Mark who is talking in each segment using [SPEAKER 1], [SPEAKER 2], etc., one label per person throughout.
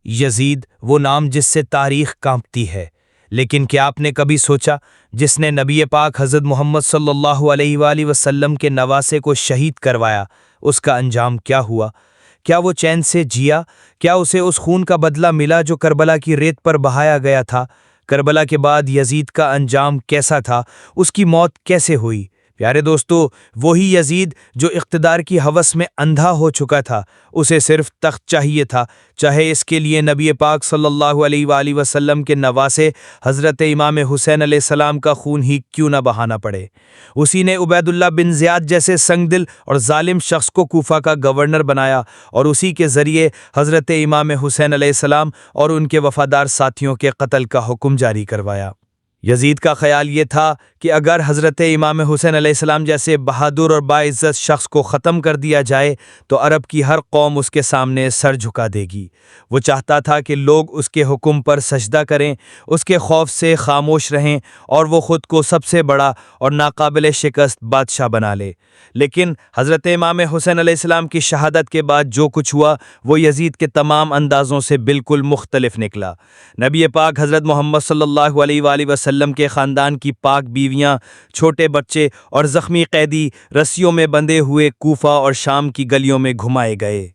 [SPEAKER 1] یزید وہ نام جس سے تاریخ کانپتی ہے، لیکن کیا آپ نے کبھی سوچا جس نے نبی پاک حضرت محمد صلی اللہ علیہ وآلہ وسلم کے نواسے کو شہید کروایا، اس کا انجام کیا ہوا؟ کیا وہ چین سے جیا؟ کیا اسے اس خون کا بدلہ ملا جو کربلا کی ریت پر بہایا گیا تھا؟ کربلا کے بعد یزید کا انجام کیسا تھا؟ اس کی موت کیسے ہوئی؟ پیارے دوستو، وہی یزید جو اقتدار کی ہوس میں اندھا ہو چکا تھا، اسے صرف تخت چاہیے تھا، چاہے اس کے لیے نبی پاک صلی اللہ علیہ وآلہ وسلم کے نواسے حضرت امام حسین علیہ السلام کا خون ہی کیوں نہ بہانا پڑے۔ اسی نے عبید اللہ بن زیاد جیسے سنگ دل اور ظالم شخص کو کوفہ کا گورنر بنایا، اور اسی کے ذریعے حضرت امام حسین علیہ السلام اور ان کے وفادار ساتھیوں کے قتل کا حکم جاری کروایا۔ یزید کا خیال یہ تھا کہ اگر حضرت امام حسین علیہ السلام جیسے بہادر اور باعزت شخص کو ختم کر دیا جائے تو عرب کی ہر قوم اس کے سامنے سر جھکا دے گی۔ وہ چاہتا تھا کہ لوگ اس کے حکم پر سجدہ کریں، اس کے خوف سے خاموش رہیں، اور وہ خود کو سب سے بڑا اور ناقابل شکست بادشاہ بنا لے۔ لیکن حضرت امام حسین علیہ السلام کی شہادت کے بعد جو کچھ ہوا وہ یزید کے تمام اندازوں سے بالکل مختلف نکلا۔ نبی پاک حضرت محمد صلی اللہ علیہ وآلہ وسلم کے خاندان کی پاک بیویاں، چھوٹے بچے اور زخمی قیدی رسیوں میں بندھے ہوئے کوفہ اور شام کی گلیوں میں گھمائے گئے۔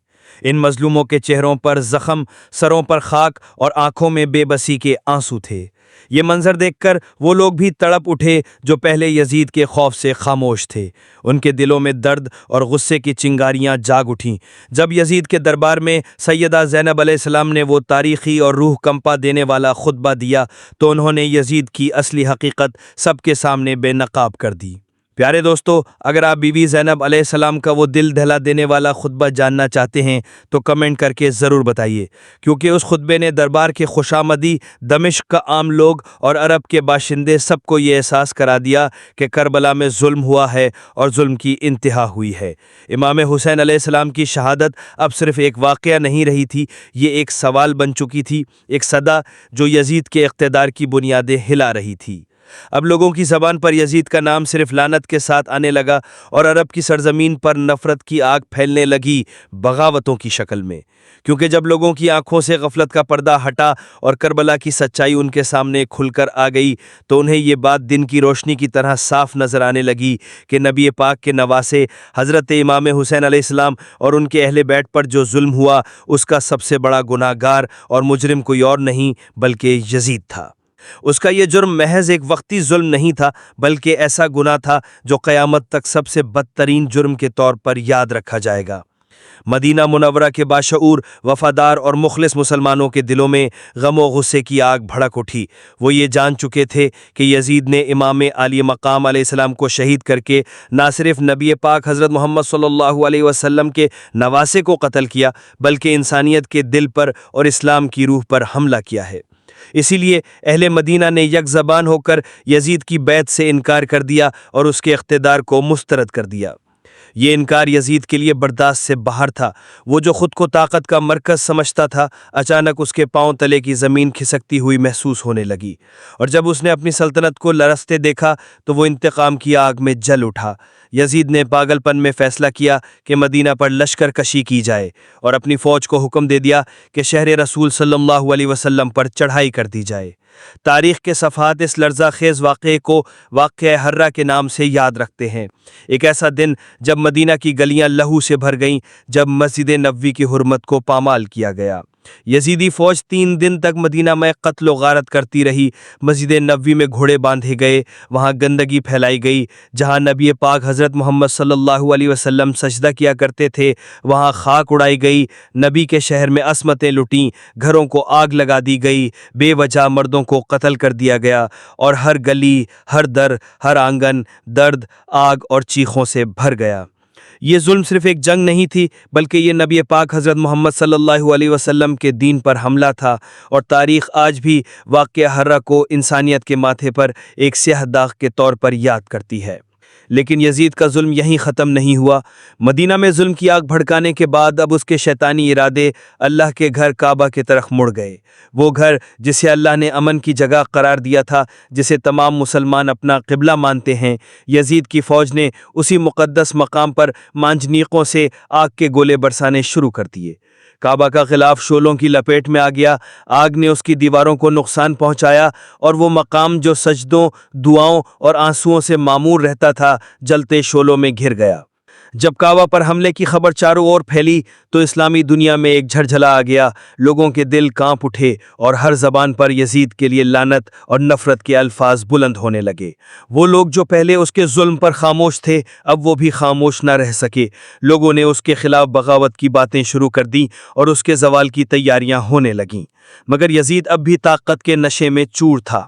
[SPEAKER 1] ان مظلوموں کے چہروں پر زخم، سروں پر خاک اور آنکھوں میں بے بسی کے آنسو تھے۔ یہ منظر دیکھ کر وہ لوگ بھی تڑپ اٹھے جو پہلے یزید کے خوف سے خاموش تھے۔ ان کے دلوں میں درد اور غصے کی چنگاریاں جاگ اٹھیں۔ جب یزید کے دربار میں سیدہ زینب علیہ السلام نے وہ تاریخی اور روح کمپا دینے والا خطبہ دیا تو انہوں نے یزید کی اصلی حقیقت سب کے سامنے بے نقاب کر دی۔ پیارے دوستو، اگر آپ بی بی زینب علیہ السلام کا وہ دل دہلا دینے والا خطبہ جاننا چاہتے ہیں تو کمنٹ کر کے ضرور بتائیے، کیونکہ اس خطبے نے دربار کے خوشامدی، دمشق کا عام لوگ اور عرب کے باشندے سب کو یہ احساس کرا دیا کہ کربلا میں ظلم ہوا ہے اور ظلم کی انتہا ہوئی ہے۔ امام حسین علیہ السلام کی شہادت اب صرف ایک واقعہ نہیں رہی تھی، یہ ایک سوال بن چکی تھی، ایک صدا جو یزید کے اقتدار کی بنیادیں ہلا رہی تھی۔ اب لوگوں کی زبان پر یزید کا نام صرف لعنت کے ساتھ آنے لگا اور عرب کی سرزمین پر نفرت کی آگ پھیلنے لگی، بغاوتوں کی شکل میں، کیونکہ جب لوگوں کی آنکھوں سے غفلت کا پردہ ہٹا اور کربلا کی سچائی ان کے سامنے کھل کر آ گئی تو انہیں یہ بات دن کی روشنی کی طرح صاف نظر آنے لگی کہ نبی پاک کے نواسے حضرت امام حسین علیہ السلام اور ان کے اہل بیت پر جو ظلم ہوا اس کا سب سے بڑا گناہ گار اور مجرم کوئی اور نہیں بلکہ یزید تھا۔ اس کا یہ جرم محض ایک وقتی ظلم نہیں تھا، بلکہ ایسا گناہ تھا جو قیامت تک سب سے بدترین جرم کے طور پر یاد رکھا جائے گا۔ مدینہ منورہ کے باشعور، وفادار اور مخلص مسلمانوں کے دلوں میں غم و غصے کی آگ بھڑک اٹھی۔ وہ یہ جان چکے تھے کہ یزید نے امام عالی مقام علیہ السلام کو شہید کر کے نہ صرف نبی پاک حضرت محمد صلی اللہ علیہ وسلم کے نواسے کو قتل کیا بلکہ انسانیت کے دل پر اور اسلام کی روح پر حملہ کیا ہے۔ اسی لیے اہل مدینہ نے یک زبان ہو کر یزید کی بیعت سے انکار کر دیا اور اس کے اقتدار کو مسترد کر دیا۔ یہ انکار یزید کے لیے برداشت سے باہر تھا۔ وہ جو خود کو طاقت کا مرکز سمجھتا تھا، اچانک اس کے پاؤں تلے کی زمین کھسکتی ہوئی محسوس ہونے لگی، اور جب اس نے اپنی سلطنت کو لرزتے دیکھا تو وہ انتقام کی آگ میں جل اٹھا۔ یزید نے پاگل پن میں فیصلہ کیا کہ مدینہ پر لشکر کشی کی جائے اور اپنی فوج کو حکم دے دیا کہ شہر رسول صلی اللہ علیہ وسلم پر چڑھائی کر دی جائے۔ تاریخ کے صفحات اس لرزہ خیز واقعے کو واقعہ حرہ کے نام سے یاد رکھتے ہیں، ایک ایسا دن جب مدینہ کی گلیاں لہو سے بھر گئیں، جب مسجد نبوی کی حرمت کو پامال کیا گیا۔ یزیدی فوج 3 دن تک مدینہ میں قتل و غارت کرتی رہی۔ مسجد نبوی میں گھوڑے باندھے گئے، وہاں گندگی پھیلائی گئی، جہاں نبی پاک حضرت محمد صلی اللہ علیہ وسلم سجدہ کیا کرتے تھے وہاں خاک اڑائی گئی، نبی کے شہر میں عصمتیں لٹیں، گھروں کو آگ لگا دی گئی، بے وجہ مردوں کو قتل کر دیا گیا، اور ہر گلی، ہر در، ہر آنگن درد، آگ اور چیخوں سے بھر گیا۔ یہ ظلم صرف ایک جنگ نہیں تھی بلکہ یہ نبی پاک حضرت محمد صلی اللہ علیہ وسلم کے دین پر حملہ تھا، اور تاریخ آج بھی واقعہ حرہ کو انسانیت کے ماتھے پر ایک سیاہ داغ کے طور پر یاد کرتی ہے۔ لیکن یزید کا ظلم یہیں ختم نہیں ہوا۔ مدینہ میں ظلم کی آگ بھڑکانے کے بعد اب اس کے شیطانی ارادے اللہ کے گھر کعبہ کی طرف مڑ گئے، وہ گھر جسے اللہ نے امن کی جگہ قرار دیا تھا، جسے تمام مسلمان اپنا قبلہ مانتے ہیں۔ یزید کی فوج نے اسی مقدس مقام پر مانجنیقوں سے آگ کے گولے برسانے شروع کر دیے۔ کعبہ کا غلاف شعلوں کی لپیٹ میں آ گیا، آگ نے اس کی دیواروں کو نقصان پہنچایا اور وہ مقام جو سجدوں، دعاؤں اور آنسوؤں سے معمور رہتا تھا جلتے شعلوں میں گھر گیا۔ جب کعبہ پر حملے کی خبر چاروں اور پھیلی تو اسلامی دنیا میں ایک جھلجھلا آ گیا، لوگوں کے دل کانپ اٹھے اور ہر زبان پر یزید کے لیے لعنت اور نفرت کے الفاظ بلند ہونے لگے۔ وہ لوگ جو پہلے اس کے ظلم پر خاموش تھے اب وہ بھی خاموش نہ رہ سکے، لوگوں نے اس کے خلاف بغاوت کی باتیں شروع کر دیں اور اس کے زوال کی تیاریاں ہونے لگیں، مگر یزید اب بھی طاقت کے نشے میں چور تھا۔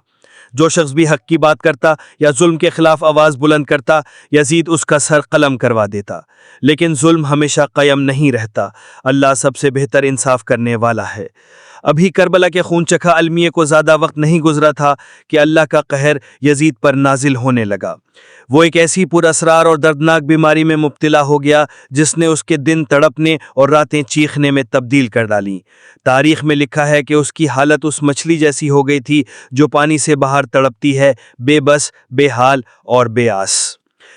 [SPEAKER 1] جو شخص بھی حق کی بات کرتا یا ظلم کے خلاف آواز بلند کرتا، یزید اس کا سر قلم کروا دیتا۔ لیکن ظلم ہمیشہ قائم نہیں رہتا، اللہ سب سے بہتر انصاف کرنے والا ہے۔ ابھی کربلا کے خون چکھا المیے کو زیادہ وقت نہیں گزرا تھا کہ اللہ کا قہر یزید پر نازل ہونے لگا۔ وہ ایک ایسی پر اسرار اور دردناک بیماری میں مبتلا ہو گیا جس نے اس کے دن تڑپنے اور راتیں چیخنے میں تبدیل کر ڈالیں۔ تاریخ میں لکھا ہے کہ اس کی حالت اس مچھلی جیسی ہو گئی تھی جو پانی سے باہر تڑپتی ہے، بے بس، بے حال اور بے آس۔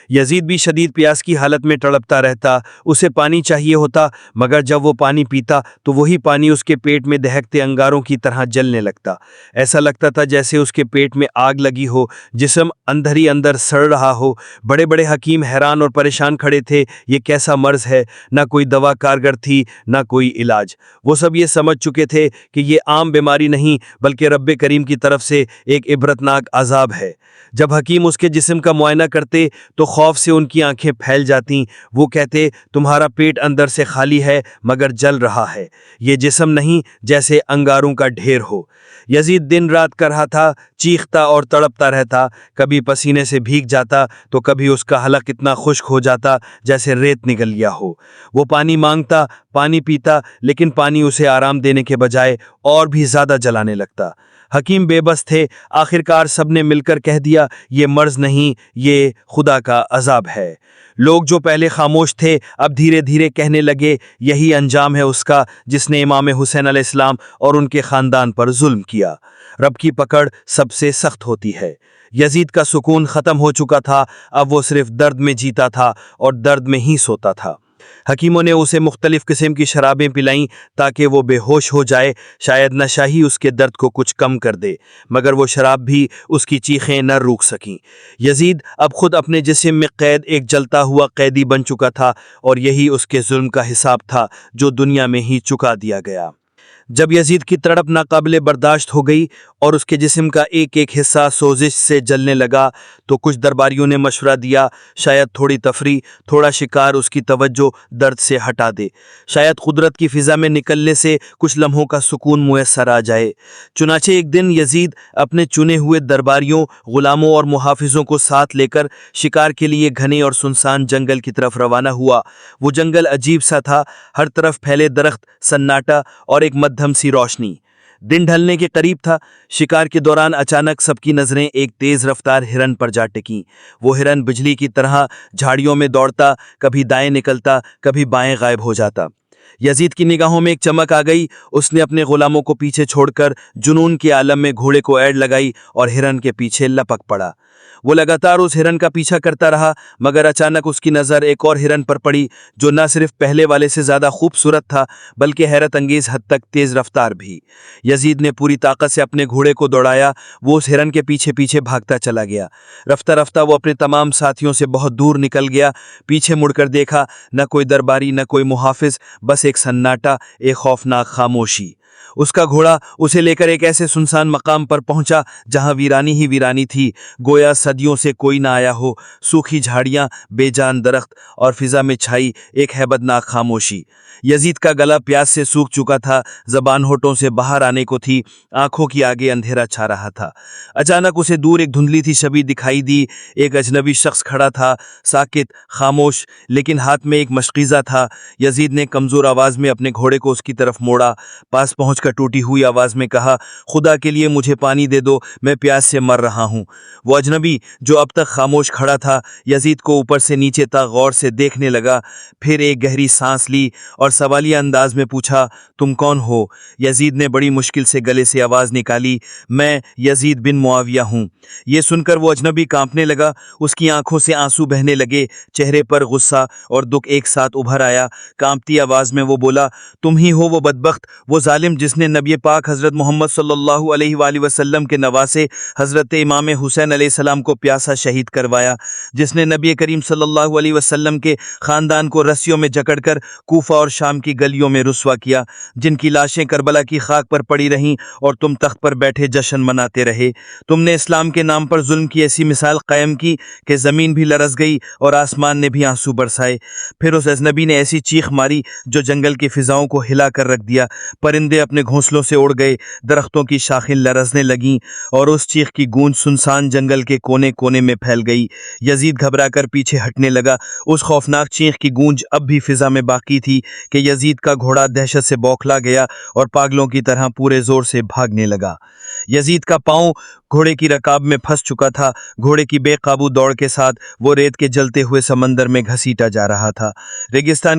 [SPEAKER 1] یزید بھی شدید پیاس کی حالت میں تڑپتا رہتا، اسے پانی چاہیے ہوتا، مگر جب وہ پانی پیتا تو وہی پانی اس کے پیٹ میں دہکتے انگاروں کی طرح جلنے لگتا۔ ایسا لگتا تھا جیسے اس کے پیٹ میں آگ لگی ہو، جسم اندر ہی اندر سڑ رہا ہو۔ بڑے بڑے حکیم حیران اور پریشان کھڑے تھے، یہ کیسا مرض ہے؟ نہ کوئی دوا کارگر تھی، نہ کوئی علاج۔ وہ سب یہ سمجھ چکے تھے کہ یہ عام بیماری نہیں بلکہ رب کریم کی طرف سے ایک عبرتناک عذاب ہے۔ جب حکیم اس کے جسم کا معائنہ کرتے تو خوف سے ان کی آنکھیں پھیل جاتیں۔ وہ کہتے، تمہارا پیٹ اندر سے خالی ہے مگر جل رہا ہے، یہ جسم نہیں جیسے انگاروں کا ڈھیر ہو۔ یزید دن رات کر رہا تھا، چیختا اور تڑپتا رہتا، کبھی پسینے سے بھیگ جاتا تو کبھی اس کا حلق اتنا خشک ہو جاتا جیسے ریت نگل لیا ہو۔ وہ پانی مانگتا، پانی پیتا، لیکن پانی اسے آرام دینے کے بجائے اور بھی زیادہ جلانے لگتا۔ حکیم بے بس تھے، آخرکار سب نے مل کر کہہ دیا، یہ مرض نہیں، یہ خدا کا عذاب ہے۔ لوگ جو پہلے خاموش تھے اب دھیرے دھیرے کہنے لگے، یہی انجام ہے اس کا جس نے امام حسین علیہ السلام اور ان کے خاندان پر ظلم کیا۔ رب کی پکڑ سب سے سخت ہوتی ہے۔ یزید کا سکون ختم ہو چکا تھا، اب وہ صرف درد میں جیتا تھا اور درد میں ہی سوتا تھا۔ حکیموں نے اسے مختلف قسم کی شرابیں پلائیں تاکہ وہ بے ہوش ہو جائے، شاید نشہ ہی اس کے درد کو کچھ کم کر دے، مگر وہ شراب بھی اس کی چیخیں نہ روک سکیں۔ یزید اب خود اپنے جسم میں قید ایک جلتا ہوا قیدی بن چکا تھا اور یہی اس کے ظلم کا حساب تھا جو دنیا میں ہی چکا دیا گیا۔ جب یزید کی تڑپ ناقابل برداشت ہو گئی اور اس کے جسم کا ایک ایک حصہ سوزش سے جلنے لگا تو کچھ درباریوں نے مشورہ دیا، شاید تھوڑی تفریح، تھوڑا شکار اس کی توجہ درد سے ہٹا دے، شاید قدرت کی فضا میں نکلنے سے کچھ لمحوں کا سکون میسر آ جائے۔ چنانچہ ایک دن یزید اپنے چنے ہوئے درباریوں، غلاموں اور محافظوں کو ساتھ لے کر شکار کے لیے گھنے اور سنسان جنگل کی طرف روانہ ہوا۔ وہ جنگل عجیب سا تھا، ہر طرف پھیلے درخت، سناٹا اور ایک مدھم سی روشنی۔ دن ڈھلنے کے قریب تھا، شکار کے دوران اچانک سب کی نظریں ایک تیز رفتار ہرن پر جا ٹکیں۔ وہ ہرن بجلی کی طرح جھاڑیوں میں دوڑتا، کبھی دائیں نکلتا، کبھی بائیں غائب ہو جاتا۔ یزید کی نگاہوں میں ایک چمک آ گئی، اس نے اپنے غلاموں کو پیچھے چھوڑ کر جنون کے عالم میں گھوڑے کو ایڑ لگائی اور ہرن کے پیچھے لپک پڑا۔ وہ لگاتار اس ہرن کا پیچھا کرتا رہا، مگر اچانک اس کی نظر ایک اور ہرن پر پڑی جو نہ صرف پہلے والے سے زیادہ خوبصورت تھا بلکہ حیرت انگیز حد تک تیز رفتار بھی۔ یزید نے پوری طاقت سے اپنے گھوڑے کو دوڑایا، وہ اس ہرن کے پیچھے پیچھے بھاگتا چلا گیا۔ رفتہ رفتہ وہ اپنے تمام ساتھیوں سے بہت دور نکل گیا۔ پیچھے مڑ کر دیکھا، نہ کوئی درباری، نہ کوئی محافظ، بس ایک سناٹا، ایک خوفناک خاموشی۔ اس کا گھوڑا اسے لے کر ایک ایسے سنسان مقام پر پہنچا جہاں ویرانی ہی ویرانی تھی، گویا صدیوں سے کوئی نہ آیا ہو۔ سوکھی جھاڑیاں، بے جان درخت اور فضا میں چھائی ایک ہیبت ناک خاموشی۔ یزید کا گلا پیاس سے سوکھ چکا تھا، زبان ہونٹوں سے باہر آنے کو تھی، آنکھوں کی آگے اندھیرا چھا رہا تھا۔ اچانک اسے دور ایک دھندلی سی شبیہ دکھائی دی، ایک اجنبی شخص کھڑا تھا، ساکت، خاموش، لیکن ہاتھ میں ایک مشقیزہ تھا۔ یزید نے کمزور آواز میں اپنے گھوڑے کو اس کی طرف موڑا، پاس پہنچ
[SPEAKER 2] کا ٹوٹی ہوئی آواز میں کہا، خدا کے لیے مجھے پانی دے دو، میں پیاس سے مر رہا ہوں۔ وہ اجنبی جو اب تک خاموش کھڑا تھا یزید کو اوپر سے نیچے تک غور سے دیکھنے لگا، پھر ایک گہری سانس لی اور سوالیہ انداز میں پوچھا، تم کون ہو؟ یزید نے بڑی مشکل سے گلے سے آواز نکالی، میں یزید بن معاویہ ہوں۔ یہ سن کر وہ اجنبی کانپنے لگا، اس کی آنکھوں سے آنسو بہنے لگے، چہرے پر غصہ اور دکھ ایک ساتھ ابھر آیا۔ کانپتی آواز میں وہ بولا، تم ہی ہو وہ بدبخت، وہ ظالم جس نے نبی پاک حضرت محمد صلی اللہ علیہ وآلہ وسلم کے نواسے حضرت امام حسین علیہ السلام کو پیاسا شہید کروایا، جس نے نبی کریم صلی اللہ علیہ وسلم کے خاندان کو رسیوں میں جکڑ کر کوفہ اور شام کی گلیوں میں رسوا کیا، جن کی لاشیں کربلا کی خاک پر پڑی رہیں اور تم تخت پر بیٹھے جشن مناتے رہے۔ تم نے اسلام کے نام پر ظلم کی ایسی مثال قائم کی کہ زمین بھی لرز گئی اور آسمان نے بھی آنسو برسائے۔ پھر اس اجنبی نے ایسی چیخ ماری جو جنگل کی فضاؤں کو ہلا کر رکھ دیا، پرندے اپنے گھونسلوں سے اڑ گئے، درختوں کی شاخیں لرزنے لگیں اور اس چیخ کی گونج سنسان جنگل کے کونے کونے میں پھیل گئی۔ یزید گھبرا کر پیچھے ہٹنے لگا، اس خوفناک چیخ کی گونج اب بھی فضا میں باقی تھی کہ یزید کا گھوڑا دہشت سے بوکھلا گیا اور پاگلوں کی طرح پورے زور سے بھاگنے لگا۔ یزید کا پاؤں گھوڑے کی رکاب میں پھنس چکا تھا، گھوڑے کی بے قابو دوڑ کے ساتھ وہ ریت کے جلتے ہوئے سمندر میں گھسیٹا جا رہا تھا۔ ریگستان